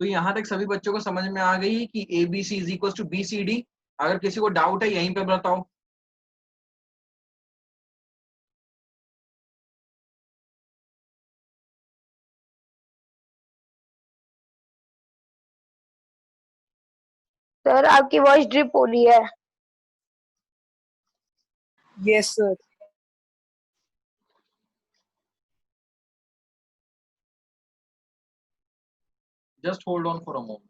तो यहाँ तक सभी बच्चों को समझ में आ गई कि A B C is equal to B C D. अगर किसी को डाउट है यहीं पे बताओ। सर आपकी वॉइस ड्रिप हो रही है। Yes sir. Just hold on for a moment.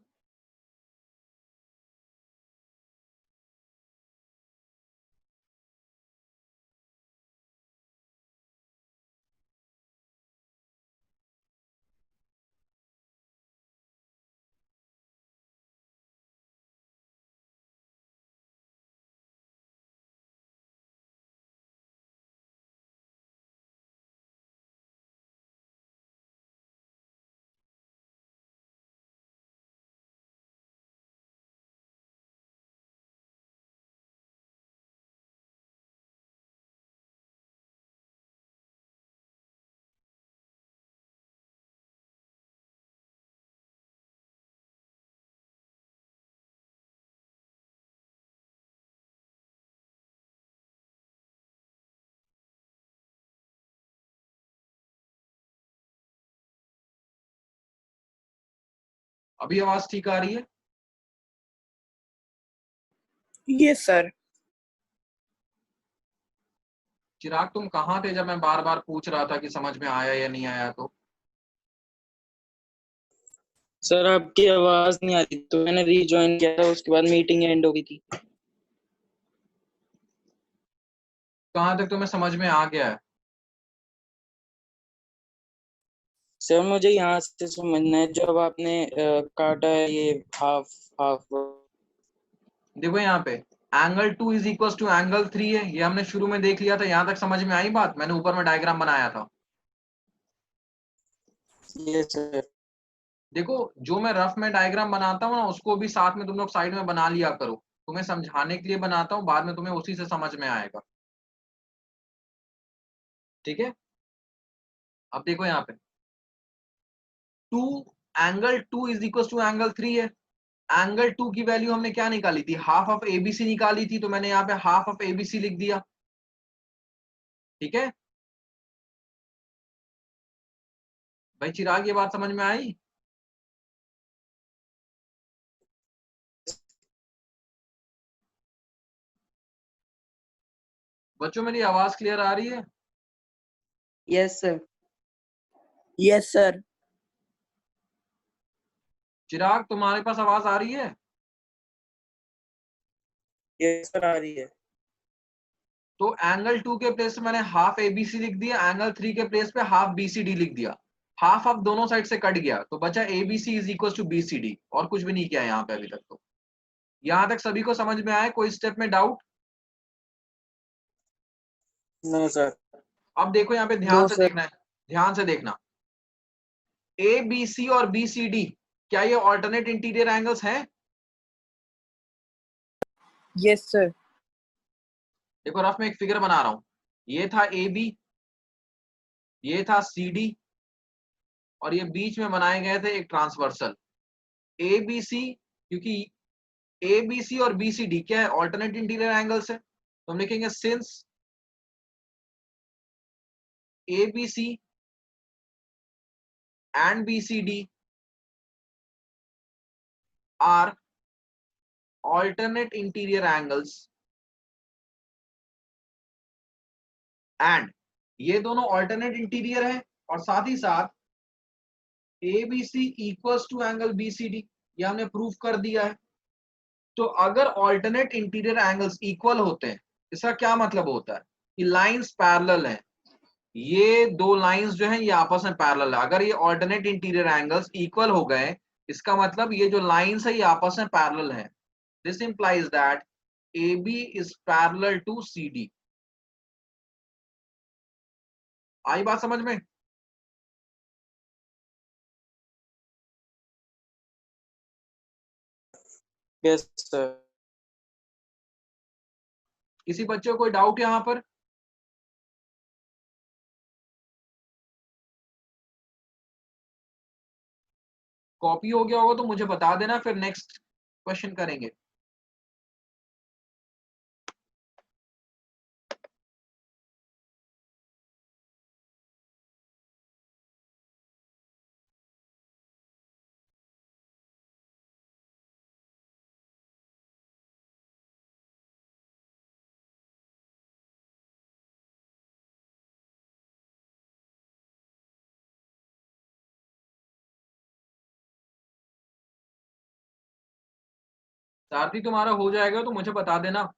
अभी आवाज ठीक आ रही है? Yes sir. चिराग तुम कहाँ थे जब मैं बार बार पूछ रहा था कि समझ में आया या नहीं आया? तो सर आपकी आवाज नहीं आ रही तो मैंने रीजॉइन किया था, उसके बाद मीटिंग एंड हो गई थी। कहाँ तक तुम्हें समझ में आ गया है? सर मुझे यहाँ से समझना है, जब आपने काटा है ये हाफ हाफ। देखो यहाँ पे angle 2 is equal to angle 3 है, ये हमने शुरू में देख लिया था। यहाँ तक समझ में आई बात? मैंने ऊपर में डायग्राम बनाया था। Yes sir. देखो जो मैं रफ में डायग्राम बनाता हूँ ना, उसको भी साथ में तुम लोग साइड में बना लिया करो। तुम्हें समझाने के लिए बनाता हूँ, बाद में तुम्हें उसी से समझ में आएगा। ठीक है, अब देखो यहाँ पे 2 angle 2 is equal to angle 3 है। एंगल 2 की वैल्यू हमने क्या निकाली थी? हाफ ऑफ एबीसी निकाली थी, तो मैंने यहाँ पे हाफ ऑफ एबीसी लिख दिया। ठीक है भाई चिराग, ये बात समझ में आई? बच्चों मेरी आवाज क्लियर आ रही है? Yes sir. Yes sir. Chirag तुम्हारे पास आवाज आ रही है? यस सर आ रही है। तो एंगल 2 के प्लेस पे मैंने हाफ एबीसी लिख दिया, एंगल 3 के प्लेस पे हाफ बीसीडी लिख दिया। हाफ ऑफ दोनों साइड से कट गया तो बचा ABC is equal to BCD, और कुछ भी नहीं किया यहाँ पे अभी तक। तो यहाँ तक सभी को समझ में आया? कोई स्टेप में डाउट? No sir. अब देखो यहाँ पे ध्यान दो से सर। देखना है, ध्यान से देखना। ए बी सी और बी सी डी, क्या ये ऑल्टरनेट इंटीरियर एंगल्स हैं? Yes sir. देखो रफ में एक फिगर बना रहा हूं। ये था ए बी, ये था सी डी, और ये बीच में बनाए गए थे एक ट्रांसवर्सल ए बी सी। क्योंकि ए बी सी और बी सी डी क्या है? ऑल्टरनेट इंटीरियर एंगल्स है। तो हम लिखेंगे since A B C and B C D are alternate interior angles and ये दोनों alternate interior है, और साथ ही साथ ABC equals to angle BCD, ये हमने प्रूफ कर दिया है। तो अगर alternate interior angles equal होते हैं, इसका क्या मतलब होता है? कि लाइंस पैरेलल हैं। ये दो लाइंस जो हैं ये आपस में पैरेलल है। अगर ये alternate interior angles equal हो गए, इसका मतलब ये जो लाइंस है ये आपस में पैरेलल है। This implies that AB is parallel to CD। आई बात समझ में? Yes sir. किसी बच्चे को कोई डाउट यहाँ पर? कॉपी हो गया होगा तो मुझे बता देना, फिर नेक्स्ट क्वेश्चन करेंगे। सारथी तुम्हारा हो जाएगा तो मुझे बता देना।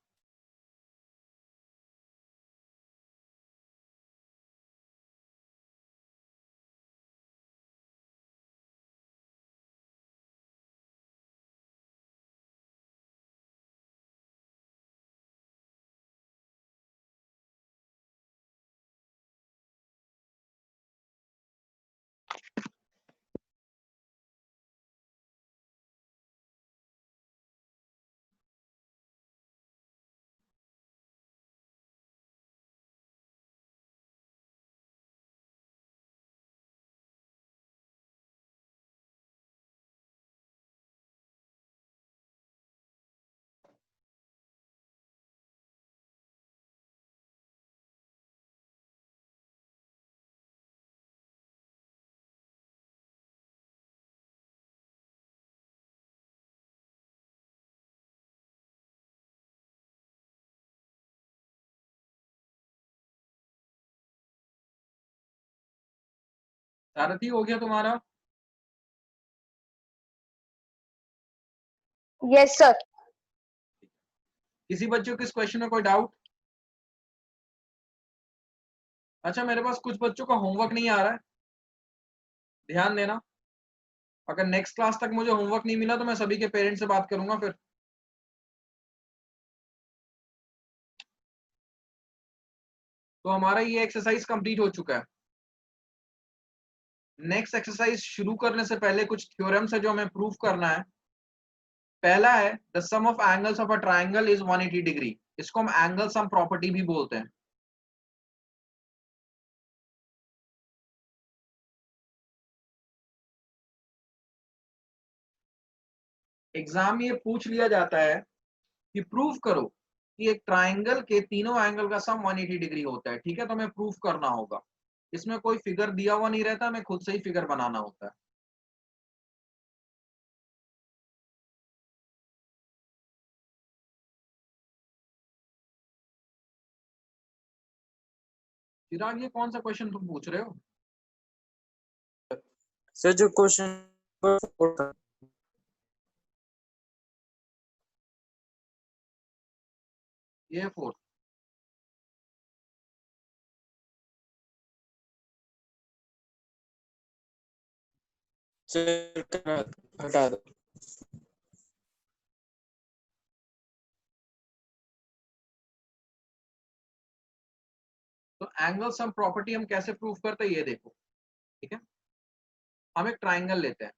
सारथी हो गया तुम्हारा? Yes sir. किसी बच्चों को इस क्वेश्चन में कोई डाउट? अच्छा, मेरे पास कुछ बच्चों का होमवर्क नहीं आ रहा है, ध्यान देना। अगर नेक्स्ट क्लास तक मुझे होमवर्क नहीं मिला तो मैं सभी के पेरेंट्स से बात करूंगा फिर। तो हमारा ये एक्सरसाइज कंप्लीट हो चुका है। नेक्स्ट एक्सरसाइज शुरू करने से पहले कुछ थ्योरम्स है जो हमें प्रूव करना है। पहला है the sum of angles of a triangle is 180 degree. इसको हम एंगल सम प्रॉपर्टी भी बोलते हैं। एग्जाम में ये पूछ लिया जाता है कि प्रूव करो कि एक ट्राइंगल के तीनों एंगल का सम 180 डिग्री होता है। ठीक है, तो हमें प्रूव करना होगा। इसमें कोई फिगर दिया हुआ नहीं रहता, हमें खुद से ही फिगर बनाना होता है। चिराग, ये कौन सा क्वेश्चन तुम पूछ रहे हो? सर जो क्वेश्चन ये 4। सर हटा दो। तो एंगल सम प्रॉपर्टी हम कैसे प्रूव करते हैं ये देखो। ठीक है, हम एक ट्राइंगल लेते हैं।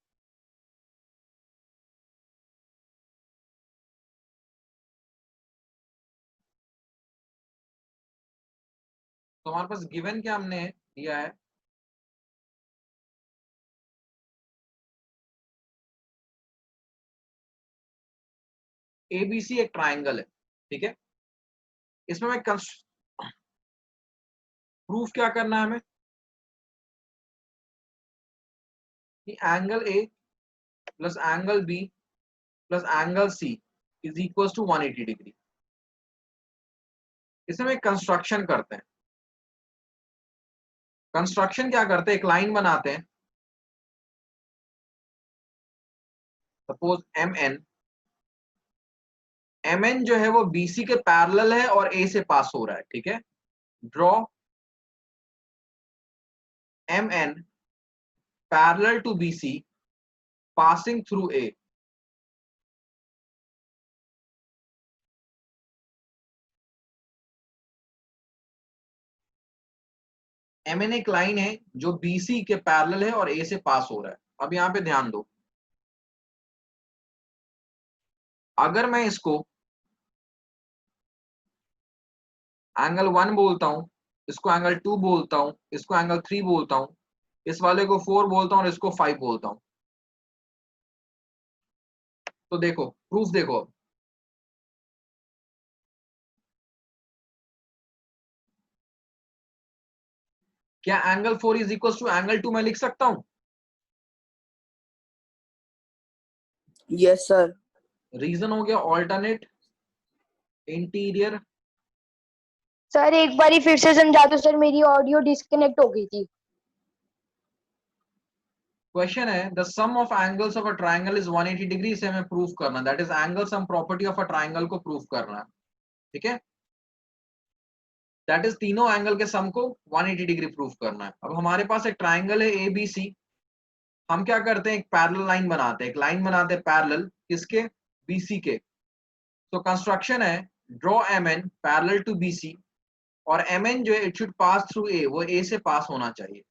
तो हमारे पास गिवन क्या हमने दिया है, एबीसी एक ट्राइंगल है। ठीक है, इसमें मैं प्रूफ क्या करना है हमें कि angle A plus angle B plus angle C is equal to 180 degree. इसमें एक कंस्ट्रक्शन करते हैं। कंस्ट्रक्शन क्या करते हैं, एक लाइन बनाते हैं। सपोज एम एन जो है वो बीसी के पैरेलल है और ए से पास हो रहा है। ठीक है, draw M N parallel to BC passing through A. M N एक लाइन है जो बीसी के पैरेलल है और ए से पास हो रहा है। अब यहां पे ध्यान दो, अगर मैं इसको एंगल 1 बोलता हूं, इसको एंगल 2 बोलता हूं, इसको एंगल 3 बोलता हूं, इस वाले को 4 बोलता हूं और इसको 5 बोलता हूं, तो देखो प्रूफ देखो, अब क्या angle 4 is equal to angle 2 मैं लिख सकता हूं? Yes, sir. रीजन हो गया ऑल्टरनेट इंटीरियर। सर एक बारी फिर से समझा दो सर, मेरी ऑडियो डिस्कनेक्ट हो गई थी। क्वेश्चन है the sum of angles of a triangle is 180 degree, से हमें प्रूफ करना, that is angle sum property of a triangle को प्रूफ करना है। ठीक है, दैट इज तीनों एंगल के सम को 180 डिग्री प्रूफ करना है। अब हमारे पास एक ट्राइंगल है ए बी सी, हम क्या करते हैं, एक पैरेलल लाइन बनाते हैं, एक लाइन बनाते हैं पैरेलल किसके, बीसी के। तो कंस्ट्रक्शन है draw M N parallel to BC, और एम एन जो है it should pass through A, वो ए से पास होना चाहिए।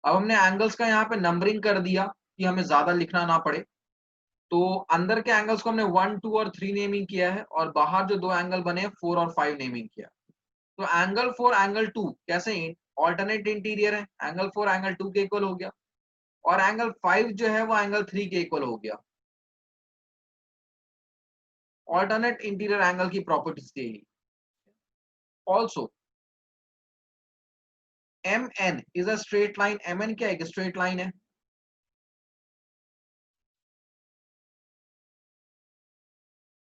अब हमने एंगल्स का यहाँ पे नंबरिंग कर दिया कि हमें ज्यादा लिखना ना पड़े। तो अंदर के एंगल्स को हमने 1 2 और 3 नेमिंग किया है, और बाहर जो दो एंगल बने 4 और 5 नेमिंग किया। तो एंगल 4 एंगल 2 कैसे ऑल्टरनेट इंटीरियर है, एंगल 4 एंगल 2 के इक्वल हो गया, और एंगल 5 जो है वो एंगल 3 के इक्वल हो गया। ऑल्टरनेट इंटीरियर एंगल की प्रॉपर्टीज यही। Also M N is a straight line, M N क्या है, एक स्ट्रेट लाइन है।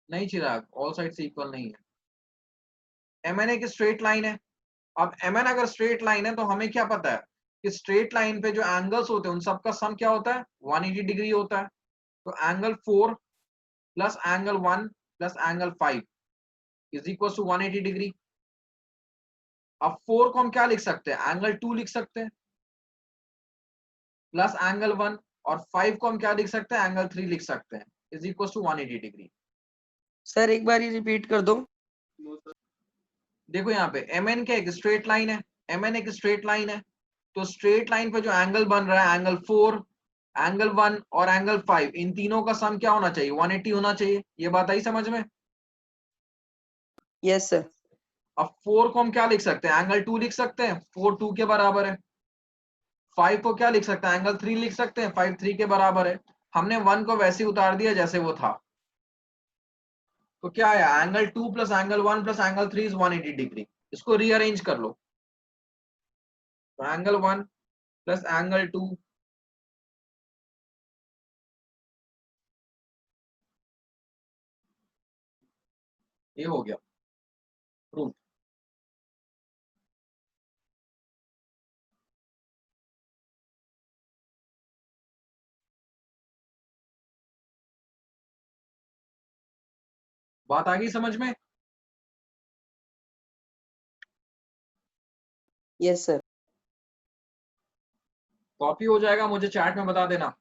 नहीं चिराग, ऑल साइड से इक्वल नहीं है, एम एन एक स्ट्रेट लाइन है। अब एम एन अगर स्ट्रेट लाइन है तो हमें क्या पता है कि स्ट्रेट लाइन पे जो एंगल्स होते हैं उन सबका सम क्या होता है, 180 डिग्री होता है। तो angle 4 plus angle 1 plus angle 5 is equal to 180 degree. अब 4 को हम क्या लिख सकते हैं, एंगल 2 लिख सकते हैं, प्लस एंगल 1, और 5 को हम क्या लिख सकते हैं, एंगल 3 लिख सकते हैं, is equal to 180 degree. Sir एक बार रिपीट कर दो। देखो यहाँ पे एम एन क्या एक स्ट्रेट लाइन है, एम एन एक स्ट्रेट लाइन है। तो स्ट्रेट लाइन पे जो एंगल बन रहा है, एंगल 4 एंगल 1 और एंगल 5, इन तीनों का सम क्या होना चाहिए, 180 होना चाहिए। ये बात आई समझ में? Yes sir. अब 4 को हम क्या लिख सकते हैं, एंगल 2 लिख सकते हैं, 4 2 के बराबर है। 5 को क्या लिख सकते हैं, एंगल 3 लिख सकते हैं, 5 3 के बराबर है। हमने 1 को वैसे ही उतार दिया जैसे वो था। तो क्या आया, angle 2 plus angle 1 plus angle 3 is 180 degree. इसको रीअरेंज कर लो, तो एंगल 1 प्लस एंगल 2 ये हो गया प्रूफ। बात आ गई समझ में? Yes sir. कॉपी हो जाएगा, मुझे चैट में बता देना।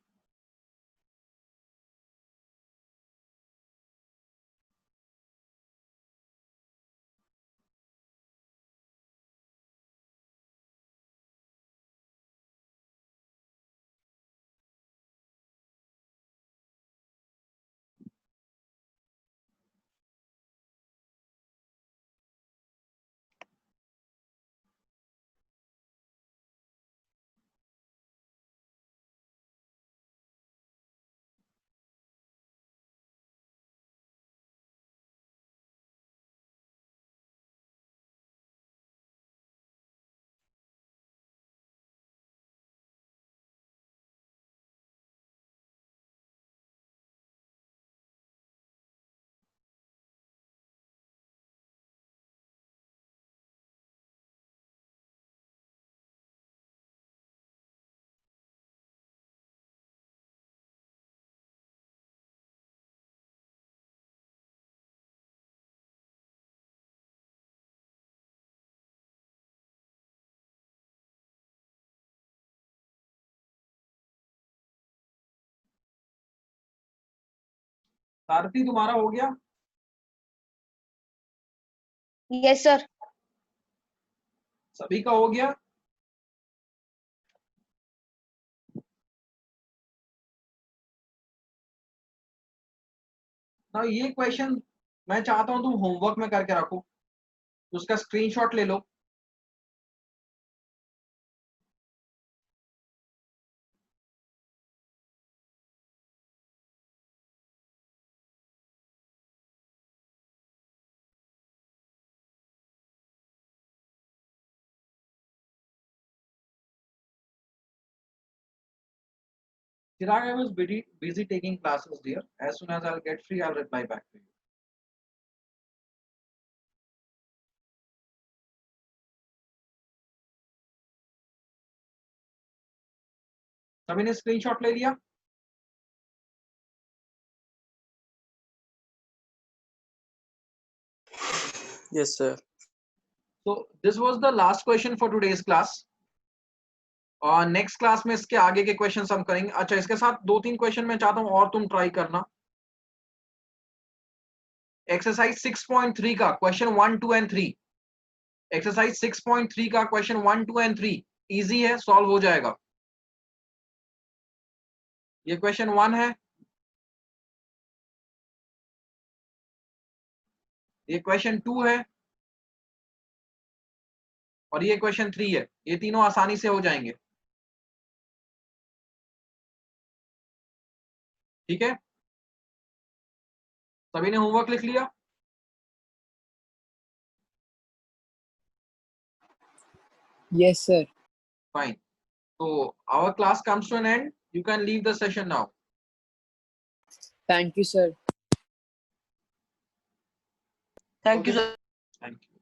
सारथी तुम्हारा हो गया? Yes sir. सभी का हो गया? ना ये क्वेश्चन मैं चाहता हूं तुम होमवर्क में करके रखो, उसका स्क्रीनशॉट ले लो। Chirag, I was busy taking classes, dear. As soon as I'll get free, I'll reply back to you. सभी ने स्क्रीनशॉट ले लिया? Yes, sir. So this was the last question for today's class. और next class में इसके आगे के questions हम करेंगे. अच्छा, इसके साथ 2-3 क्वेश्चन मैं चाहता हूं और तुम ट्राई करना. एक्सरसाइज 6.3 का क्वेश्चन 1, 2 एंड 3. एक्सरसाइज 6.3 का क्वेश्चन 1, 2 एंड 3 इजी है, सॉल्व हो जाएगा. ये क्वेश्चन 1 है, ये क्वेश्चन 2 है और ये क्वेश्चन 3 है. ये तीनों आसानी से हो जाएंगे. ठीक है, सभी ने होमवर्क लिख लिया? Yes, sir. Fine. So our class comes to an end. You can leave the session now. Thank you, sir. Thank you, Okay. sir. Thank you.